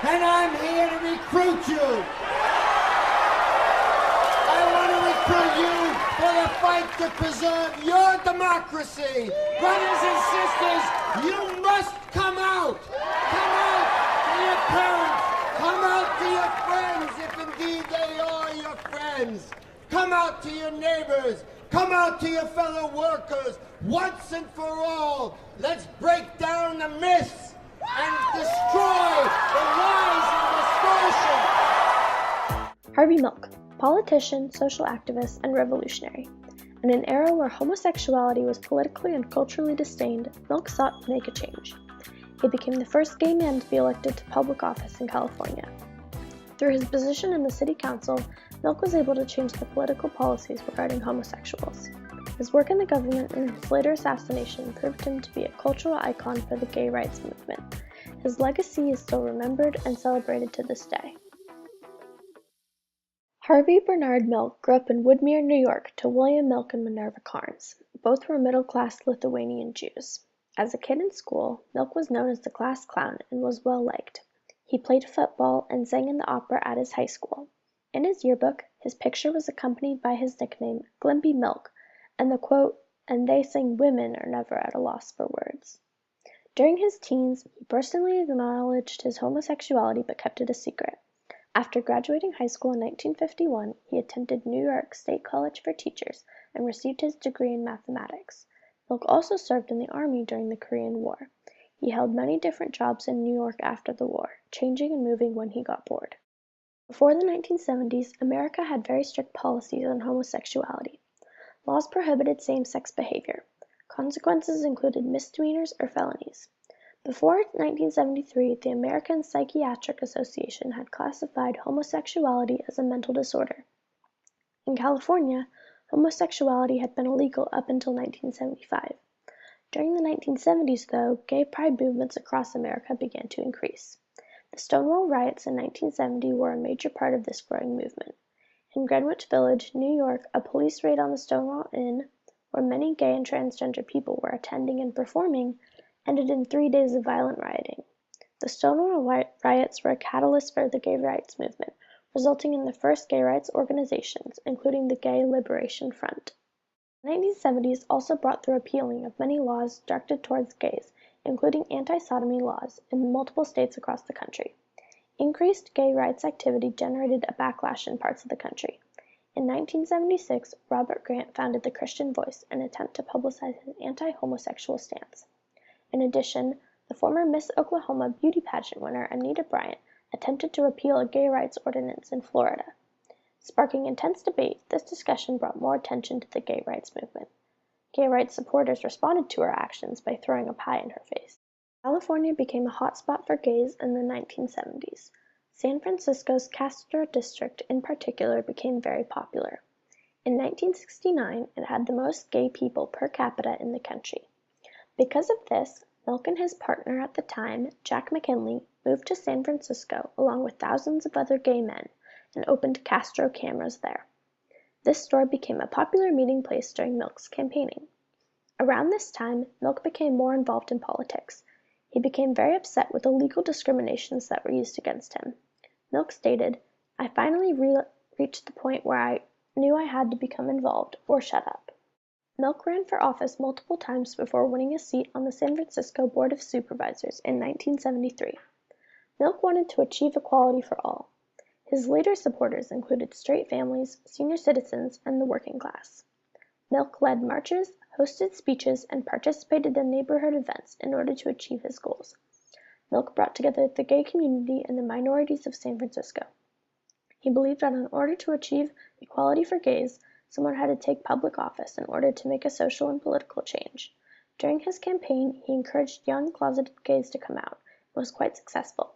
and I'm here to recruit you. I want to recruit you for the fight to preserve your democracy. Brothers and sisters, you must come out. Come out to your parents. Come out to your friends, if indeed they are your friends. Come out to your neighbors. Come out to your fellow workers. Once and for all, let's break down the myths and destroy the lies and distortion. Harvey Milk, politician, social activist, and revolutionary. In an era where homosexuality was politically and culturally disdained, Milk sought to make a change. He became the first gay man to be elected to public office in California. Through his position in the city council, Milk was able to change the political policies regarding homosexuals. His work in the government and his later assassination proved him to be a cultural icon for the gay rights movement. His legacy is still remembered and celebrated to this day. Harvey Bernard Milk grew up in Woodmere, New York, to William Milk and Minerva Carnes. Both were middle-class Lithuanian Jews. As a kid in school, Milk was known as the class clown and was well-liked. He played football and sang in the opera at his high school. In his yearbook, his picture was accompanied by his nickname, Glimpy Milk, and the quote, "And they sing women are never at a loss for words." During his teens, he personally acknowledged his homosexuality but kept it a secret. After graduating high school in 1951, he attended New York State College for Teachers and received his degree in mathematics. Milk also served in the Army during the Korean War. He held many different jobs in New York after the war, changing and moving when he got bored. Before the 1970s, America had very strict policies on homosexuality. Laws prohibited same-sex behavior. Consequences included misdemeanors or felonies. Before 1973, the American Psychiatric Association had classified homosexuality as a mental disorder. In California, homosexuality had been illegal up until 1975. During the 1970s, though, gay pride movements across America began to increase. The Stonewall riots in 1970 were a major part of this growing movement. In Greenwich Village, New York, a police raid on the Stonewall Inn, where many gay and transgender people were attending and performing, ended in 3 days of violent rioting. The Stonewall riots were a catalyst for the gay rights movement, resulting in the first gay rights organizations, including the Gay Liberation Front. The 1970s also brought the repealing of many laws directed towards gays, including anti-sodomy laws, in multiple states across the country. Increased gay rights activity generated a backlash in parts of the country. In 1976, Robert Grant founded the Christian Voice, an attempt to publicize his anti-homosexual stance. In addition, the former Miss Oklahoma beauty pageant winner Anita Bryant attempted to repeal a gay rights ordinance in Florida. Sparking intense debate, this discussion brought more attention to the gay rights movement. Gay rights supporters responded to her actions by throwing a pie in her face. California became a hotspot for gays in the 1970s. San Francisco's Castro district in particular became very popular. In 1969, it had the most gay people per capita in the country. Because of this, Milk and his partner at the time, Jack McKinley, moved to San Francisco along with thousands of other gay men and opened Castro Cameras there. This store became a popular meeting place during Milk's campaigning. Around this time, Milk became more involved in politics. He became very upset with the legal discriminations that were used against him. Milk stated, "I finally reached the point where I knew I had to become involved or shut up." Milk ran for office multiple times before winning a seat on the San Francisco Board of Supervisors in 1973. Milk wanted to achieve equality for all. His later supporters included straight families, senior citizens, and the working class. Milk led marches, hosted speeches, and participated in neighborhood events in order to achieve his goals. Milk brought together the gay community and the minorities of San Francisco. He believed that in order to achieve equality for gays, someone had to take public office in order to make a social and political change. During his campaign, he encouraged young closeted gays to come out and was quite successful.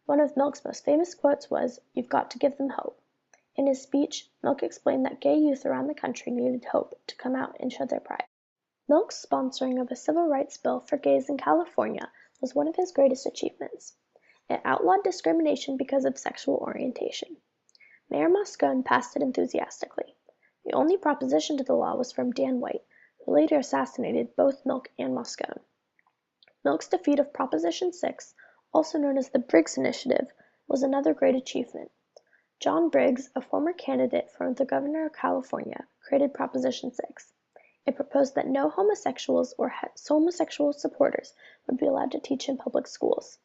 One of Milk's most famous quotes was, "You've got to give them hope." In his speech, Milk explained that gay youth around the country needed hope to come out and show their pride. Milk's sponsoring of a civil rights bill for gays in California was one of his greatest achievements. It outlawed discrimination because of sexual orientation. Mayor Moscone passed it enthusiastically. The only proposition to the law was from Dan White, who later assassinated both Milk and Moscone. Milk's defeat of Proposition 6 also known as the Briggs Initiative, was another great achievement. John Briggs, a former candidate for the governor of California, created Proposition 6. It proposed that no homosexuals or homosexual supporters would be allowed to teach in public schools.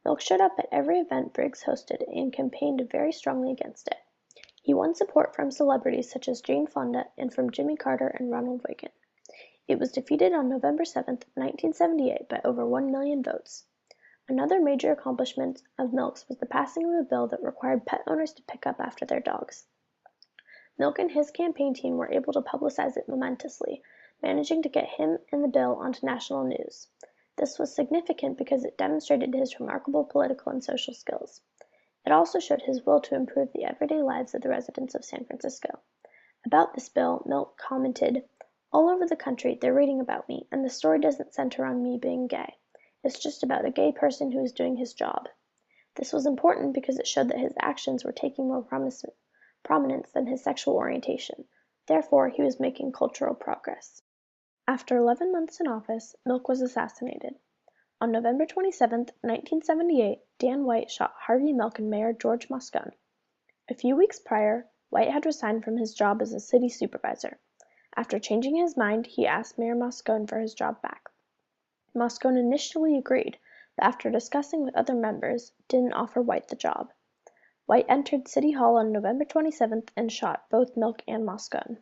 Milk showed up at every event Briggs hosted and campaigned very strongly against it. He won support from celebrities such as Jane Fonda and from Jimmy Carter and Ronald Reagan. It was defeated on November 7, 1978 by over 1 million votes. Another major accomplishment of Milk's was the passing of a bill that required pet owners to pick up after their dogs. Milk and his campaign team were able to publicize it momentously, managing to get him and the bill onto national news. This was significant because it demonstrated his remarkable political and social skills. It also showed his will to improve the everyday lives of the residents of San Francisco. About this bill, Milk commented, "All over the country they're reading about me, and the story doesn't center on me being gay. It's just about a gay person who is doing his job." This was important because it showed that his actions were taking more prominence than his sexual orientation. Therefore, he was making cultural progress. After 11 months in office, Milk was assassinated. On November 27, 1978, Dan White shot Harvey Milk and Mayor George Moscone. A few weeks prior, White had resigned from his job as a city supervisor. After changing his mind, he asked Mayor Moscone for his job back. Moscone initially agreed, but after discussing with other members, didn't offer White the job. White entered City Hall on November 27th and shot both Milk and Moscone.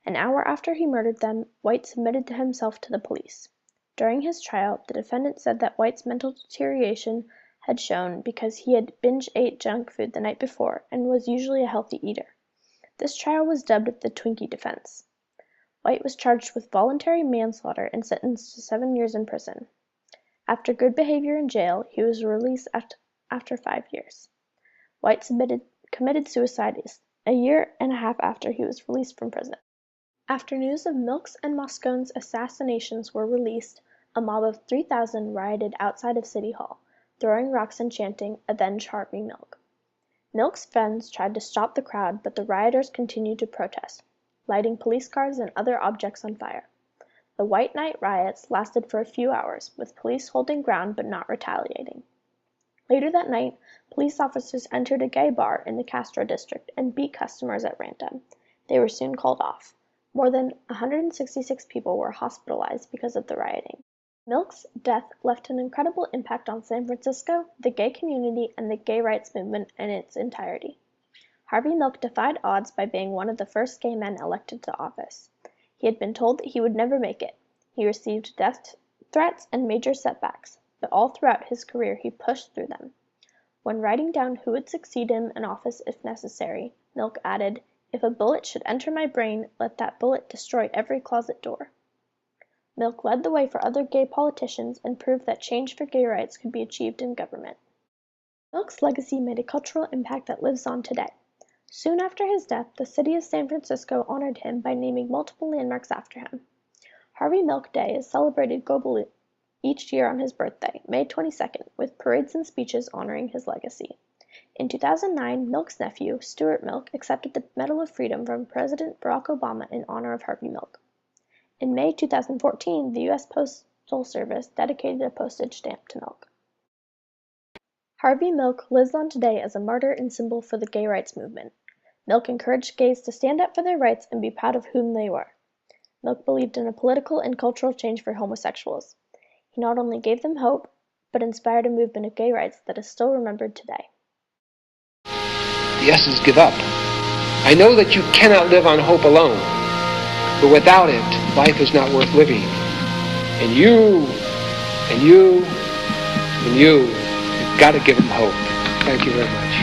An hour after he murdered them, White submitted himself to the police. During his trial, the defendant said that White's mental deterioration had shown because he had binge-ate junk food the night before and was usually a healthy eater. This trial was dubbed the Twinkie defense. White was charged with voluntary manslaughter and sentenced to 7 years in prison. After good behavior in jail, he was released after 5 years. White committed suicide a year and a half after he was released from prison. After news of Milk's and Moscone's assassinations were released, a mob of 3,000 rioted outside of City Hall, throwing rocks and chanting, "Avenge Harvey Milk." Milk's friends tried to stop the crowd, but the rioters continued to protest, lighting police cars and other objects on fire. The White Night riots lasted for a few hours, with police holding ground but not retaliating. Later that night, police officers entered a gay bar in the Castro district and beat customers at random. They were soon called off. More than 166 people were hospitalized because of the rioting. Milk's death left an incredible impact on San Francisco, the gay community, and the gay rights movement in its entirety. Harvey Milk defied odds by being one of the first gay men elected to office. He had been told that he would never make it. He received death threats and major setbacks, but all throughout his career he pushed through them. When writing down who would succeed him in office if necessary, Milk added, "If a bullet should enter my brain, let that bullet destroy every closet door." Milk led the way for other gay politicians and proved that change for gay rights could be achieved in government. Milk's legacy made a cultural impact that lives on today. Soon after his death, the city of San Francisco honored him by naming multiple landmarks after him. Harvey Milk Day is celebrated globally each year on his birthday, May 22nd, with parades and speeches honoring his legacy. In 2009, Milk's nephew, Stuart Milk, accepted the Medal of Freedom from President Barack Obama in honor of Harvey Milk. In May 2014, the U.S. Postal Service dedicated a postage stamp to Milk. Harvey Milk lives on today as a martyr and symbol for the gay rights movement. Milk encouraged gays to stand up for their rights and be proud of whom they were. Milk believed in a political and cultural change for homosexuals. He not only gave them hope, but inspired a movement of gay rights that is still remembered today. The S's give up. I know that you cannot live on hope alone, but without it, life is not worth living. And you've got to give them hope. Thank you very much.